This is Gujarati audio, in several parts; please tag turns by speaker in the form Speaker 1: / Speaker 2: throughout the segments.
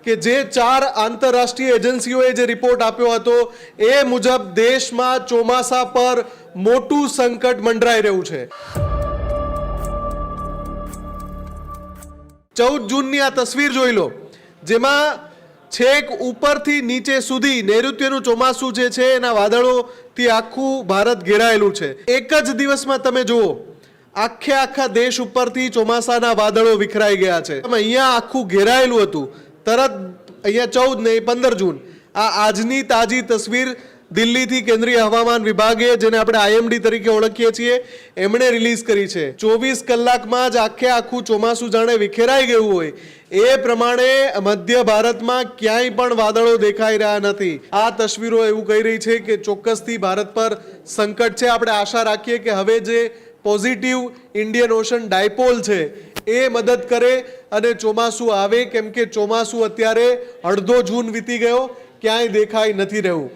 Speaker 1: કે જે 4 આંતરરાષ્ટ્રીય એજન્સીઓએ જે રિપોર્ટ આપ્યો હતો એ મુજબ દેશમાં ચોમાસા પર મોટું સંકટ મંડરાઈ રહ્યું છે। 14 જૂનની આ તસવીર જોઈ લો, જેમાં છેક ઉપરથી નીચે સુધી નૈઋત્યનું ચોમાસું જે છે એના વાદળોથી આખું ભારત ઘેરાયેલું છે। એક જ દિવસમાં તમે જુઓ આખા દેશ ઉપરથી ચોમાસાના વાદળો વિખરાઈ ગયા છે। અહીંયા આખું ઘેરાયેલું હતું, તરત અહીંયા 14 નહીં 15 જૂન આ આજની તાજી તસવીર દિલ્હીથી કેન્દ્રીય હવામાન વિભાગે, જેને આપણે આઈએમડી તરીકે ઓળખીએ છીએ, એમણે રિલીઝ કરી છે। 24 કલાકમાં જ આખું ચોમાસું જાણે વિખેરાઈ ગયું હોય એ પ્રમાણે મધ્ય ભારતમાં ક્યાંય પણ વાદળો દેખાઈ રહ્યા નથી। આ તસવીરો એવું કહી રહી છે કે ચોક્કસથી ભારત પર સંકટ છે। આપણે આશા રાખીએ કે હવે જે પોઝિટિવ ઇન્ડિયન ઓશન ડાયપોલ છે એ મદદ કરે અને ચોમાસું આવે, કેમ કે ચોમાસું અત્યારે અડધો જૂન વીતી ગયો, ક્યાંય દેખાઈ નથી રહ્યું।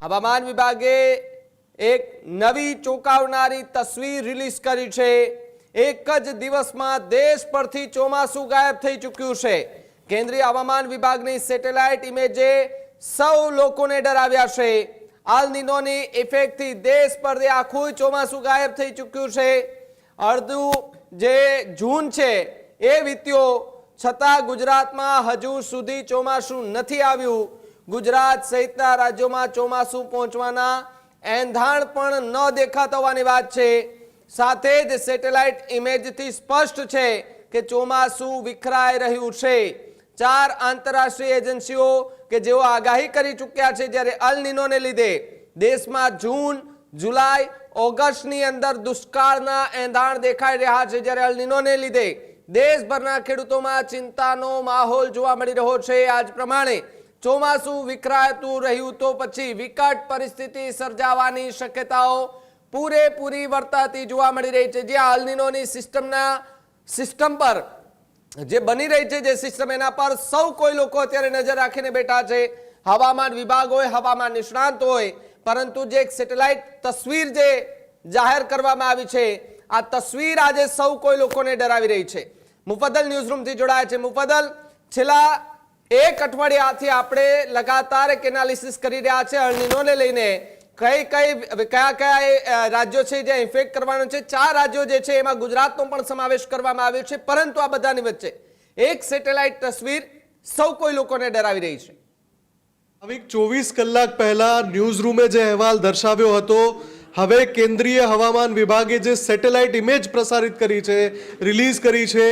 Speaker 2: હવામાન વિભાગે એક નવી ચોંકાવનારી તસવીર રિલીઝ કરી છે। એક જ દિવસમાં દેશ પરથી ચોમાસું ગાયબ થઈ ચૂક્યું છે। કેન્દ્રીય હવામાન વિભાગની સેટેલાઇટ ઇમેજે સૌ લોકોને ડરાવ્યા છે। આલ નીનોની ઇફેક્ટથી દેશ પરથી આખું ચોમાસું ગાયબ થઈ ચૂક્યું છે। અડધું જે જૂન છે એ વીત્યો, છતાં ગુજરાતમાં હજુ સુધી ચોમાસું નથી આવ્યું। ગુજરાત સહિતના રાજ્યોમાં ચોમાસું પહોંચવાના એંધાણ પણ ન દેખાતા હોવાની વાત છે। સાથે જ સેટેલાઇટ ઇમેજથી સ્પષ્ટ છે કે ચોમાસું વિખરાઈ રહ્યું છે। 4 આંતરરાષ્ટ્રીય એજન્સીઓ કે જેઓ આગાહી કરી ચૂક્યા છે, જ્યારે અલ નીનોને લીધે દેશમાં જૂન, જુલાઈ, ઓગસ્ટની અંદર દુષ્કાળના એંધાણ દેખાઈ રહ્યા છે, જ્યારે અલ નીનોને લીધે દેશભરના ખેડૂતોમાં ચિંતાનો માહોલ જોવા મળી રહ્યો છે। આજ પ્રમાણે ચોમાસું વિખરાતું રહ્યું તો પછી વિકટ પરિસ્થિતિ સર્જાવાની શક્યતાઓ પૂરેપૂરી વર્તાતી જોવા મળી રહી છે। જે અલ નીનોની સિસ્ટમ પર જે બની રહી છે, જે સિસ્ટમ, એના પર સૌ કોઈ લોકો અત્યારે નજર રાખીને બેઠા છે। હવામાન વિભાગ હોય, હવામાન નિષ્ણાંત હોય, પરંતુ જે એક સેટેલાઇટ તસવીર જે જાહેર કરવામાં આવી છે, આ તસવીર આજે સૌ કોઈ લોકોને ડરાવી રહી છે। મુફદ્દલ ન્યૂઝરૂમથી જોડાયા છે। મુફદ્દલ, છેલ્લા એક અઠવાડિયાથી આપણે લગાતાર એક એનાલિસિસ કરી રહ્યા છે અલ નીનોને લઈને। કયા રાજ્યો છે જ્યાં ઇફેક્ટ કરવાનો છે? 4 રાજ્યો જે છે એમાં ગુજરાતનો પણ સમાવેશ કરવામાં આવ્યો છે, પરંતુ આ બધાની વચ્ચે એક સેટેલાઇટ તસવીર સૌ કોઈ લોકોને ડરાવી રહી છે।
Speaker 1: 24 કલાક પહેલા ન્યૂઝ રૂમે જે અહેવાલ દર્શાવ્યો હતો, હવે કેન્દ્રીય હવામાન વિભાગે જે સેટેલાઇટ ઇમેજ પ્રસારિત કરી છે, રિલીઝ કરી છે,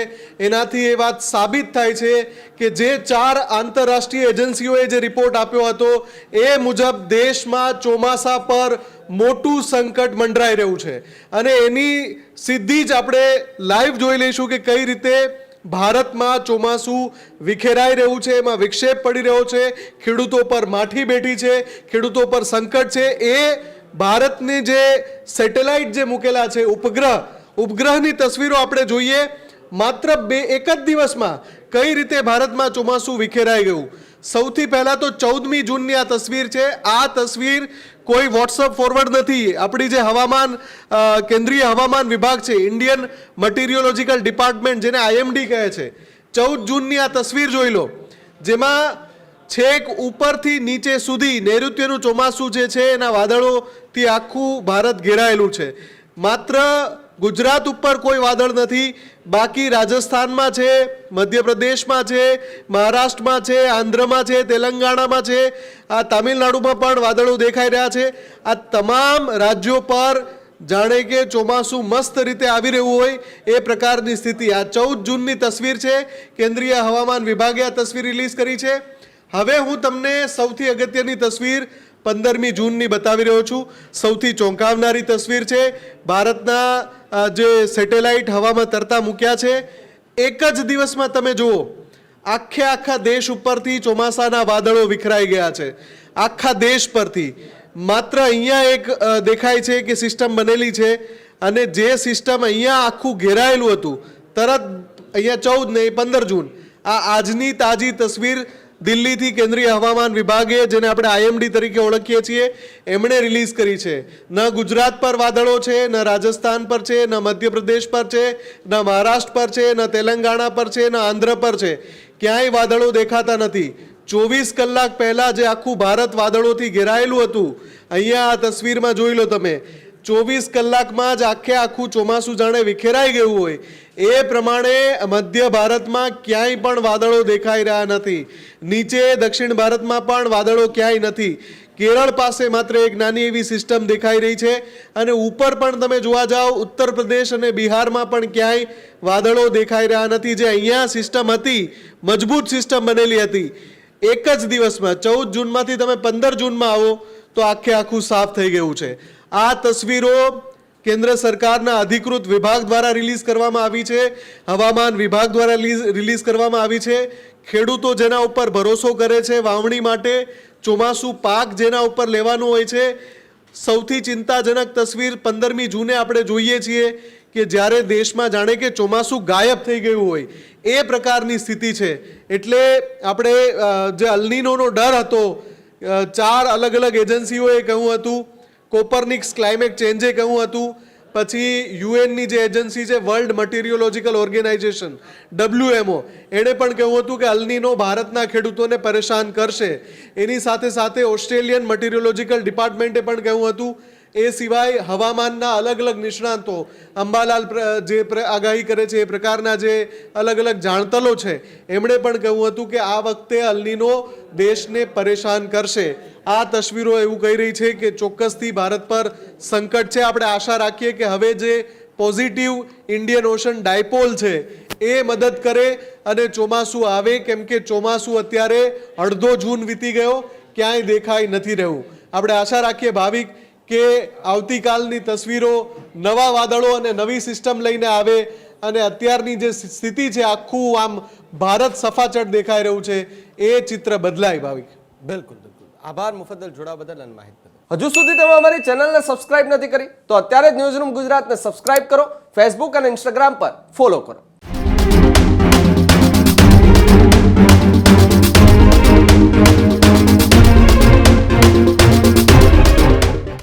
Speaker 1: એનાથી એ વાત સાબિત થાય છે કે જે 4 આંતરરાષ્ટ્રીય એજન્સીઓએ જે રિપોર્ટ આપ્યો હતો એ મુજબ દેશમાં ચોમાસા પર મોટું સંકટ મંડરાઈ રહ્યું છે। અને એની સીધી જ આપણે લાઈવ જોઈ લઈશું કે કઈ રીતે ભારતમાં ચોમાસું વિખેરાઈ રહ્યું છે, એમાં વિક્ષેપ પડી રહ્યો છે, ખેડૂતો પર માઠી બેઠી છે, ખેડૂતો પર સંકટ છે। એ ભારતની જે સેટેલાઇટ જે મૂકેલા છે, ઉપગ્રહની તસવીરો આપણે જોઈએ, માત્ર એક જ દિવસમાં કઈ રીતે ભારતમાં ચોમાસું વિખેરાઈ ગયું। સૌથી પહેલા તો 14મી જૂનની આ તસવીર છે। આ તસવીર કોઈ વોટ્સઅપ ફોરવર્ડ નથી, આપણી જે કેન્દ્રીય હવામાન વિભાગ છે, ઇન્ડિયન મટીરિયોલોજીકલ ડિપાર્ટમેન્ટ, જેને આઈએમડી કહે છે, 14 જૂનની આ તસવીર જોઈ લો, જેમાં છેક ઉપરથી નીચે સુધી નૈઋત્યનું ચોમાસું જે છે એના વાદળોથી આખું ભારત ઘેરાયેલું છે। માત્ર ગુજરાત ઉપર કોઈ વાદળ નથી, બાકી રાજસ્થાનમાં છે, મધ્યપ્રદેશમાં છે, મહારાષ્ટ્રમાં છે, આંધ્રમાં છે, તેલંગાણામાં છે, આ તામિલનાડુમાં પણ વાદળો દેખાઈ રહ્યા છે। આ તમામ રાજ્યો પર જાણે કે ચોમાસું મસ્ત રીતે આવી રહ્યું હોય એ પ્રકારની સ્થિતિ। આ 14 જૂનની તસવીર છે, કેન્દ્રીય હવામાન વિભાગે આ તસવીર રિલીઝ કરી છે। હવે હું તમને સૌથી અગત્યની તસવીર 15મી જૂનની બતાવી રહ્યો છું। સૌથી ચોંકાવનારી તસવીર છે, ભારતના જે સેટેલાઇટ હવામાં તરતા મૂક્યા છે। એક જ દિવસમાં તમે જુઓ આખા દેશ ઉપરથી ચોમાસાના વાદળો વિખરાઈ ગયા છે, આખા દેશ પરથી। માત્ર અહીંયા એક દેખાય છે કે સિસ્ટમ બનેલી છે, અને જે સિસ્ટમ અહીંયા આખું ઘેરાયેલું હતું, તરત અહીંયા 14 નહીં 15 જૂન આ આજની તાજી તસવીર દિલ્હીથી કેન્દ્રીય હવામાન વિભાગે, જેને આપણે આઈએમડી તરીકે ઓળખીએ છીએ, એમણે રિલીઝ કરી છે. ન ગુજરાત પર વાદળો છે, ન રાજસ્થાન પર છે, ન મધ્યપ્રદેશ પર છે, ન મહારાષ્ટ્ર પર છે, ન તેલંગાણા પર છે, ન આંધ્ર પર છે. ક્યાંય વાદળો દેખાતા નથી. 24 કલાક પહેલા જે આખું ભારત વાદળોથી ઘેરાયેલું હતું, અહીંયા આ તસવીરમાં જોઈ લો તમે, 24 કલાકમાં જ આખું ચોમાસું જાણે વિખેરાઈ ગયું હોય એ પ્રમાણે મધ્ય ભારતમાં ક્યાંય પણ વાદળો દેખાઈ રહ્યા નથી. નીચે દક્ષિણ ભારતમાં પણ વાદળો ક્યાંય નથી. કેરળ પાસે માત્ર એક નાની એવી સિસ્ટમ દેખાઈ રહી છે અને ઉપર પણ તમે જોવા જાઓ ઉત્તર પ્રદેશ અને બિહારમાં પણ ક્યાંય વાદળો દેખાઈ રહ્યા નથી. જે અહીંયા સિસ્ટમ હતી, મજબૂત સિસ્ટમ બનેલી હતી, એક જ દિવસમાં 14 જૂનમાંથી તમે 15 જૂનમાં આવો તો આખું સાફ થઈ ગયું છે. આ તસવીરો કેન્દ્ર સરકારના અધિકૃત વિભાગ દ્વારા રિલીઝ કરવામાં આવી છે, હવામાન વિભાગ દ્વારા રિલીઝ કરવામાં આવી છે. ખેડૂતો જેના ઉપર ભરોસો કરે છે વાવણી માટે, ચોમાસું પાક જેના ઉપર લેવાનું હોય છે, સૌથી ચિંતાજનક તસવીર 15મી જૂને આપણે જોઈએ છીએ કે જ્યારે દેશમાં જાણે કે ચોમાસું ગાયબ થઈ ગયું હોય એ પ્રકારની સ્થિતિ છે. એટલે આપણે જે અલ્નીનોનો ડર હતો, 4 અલગ અલગ એજન્સીઓએ કહ્યું હતું, કોપરનિક્સ ક્લાઇમેટ ચેન્જે કહ્યું હતું, પછી યુએનની જે એજન્સી છે વર્લ્ડ મટીરિયોલોજીકલ ઓર્ગેનાઇઝેશન WMO, એણે પણ કહ્યું હતું કે અલ્નીનો ભારતના ખેડૂતોને પરેશાન કરશે. એની સાથે સાથે ઓસ્ટ્રેલિયન મટીરિયોલોજીકલ ડિપાર્ટમેન્ટે પણ કહ્યું હતું. એ સિવાય હવામાનના અલગ અલગ નિષ્ણાંતો, અંબાલાલ જે આગાહી કરે છે એ પ્રકારના જે અલગ અલગ જાણતલો છે, એમણે પણ કહ્યું હતું કે આ વખતે અલ્નીનો દેશને પરેશાન કરશે. આ તસવીરો એવું કહી રહી છે કે ચોક્કસથી ભારત પર સંકટ છે. આપણે આશા રાખીએ કે હવે જે પોઝિટિવ ઇન્ડિયન ઓશન ડાયપોલ છે એ મદદ કરે અને ચોમાસું આવે, કેમ કે ચોમાસું અત્યારે અડધો જૂન વીતી ગયો, ક્યાંય દેખાઈ નથી રહ્યું. આપણે આશા રાખીએ ભાવિક કે આવતીકાલની તસવીરો નવા વાદળો અને નવી સિસ્ટમ લઈને આવે અને અત્યારની જે સ્થિતિ છે, આખું આમ ભારત સફાચટ દેખાઈ રહ્યું છે, એ ચિત્ર બદલાય. ભાવિક
Speaker 2: બિલકુલ બિલકુલ. આભાર મુફદ્દલ, જોડાવા બદલ અને માહિતી બદલ. હજુ સુધી તમે અમારી ચેનલને સબસ્ક્રાઇબ નથી કરી તો અત્યારે જ ન્યૂઝરૂમ ગુજરાતને સબસ્ક્રાઇબ કરો, ફેસબુક અને ઇન્સ્ટાગ્રામ પર ફોલો કરો.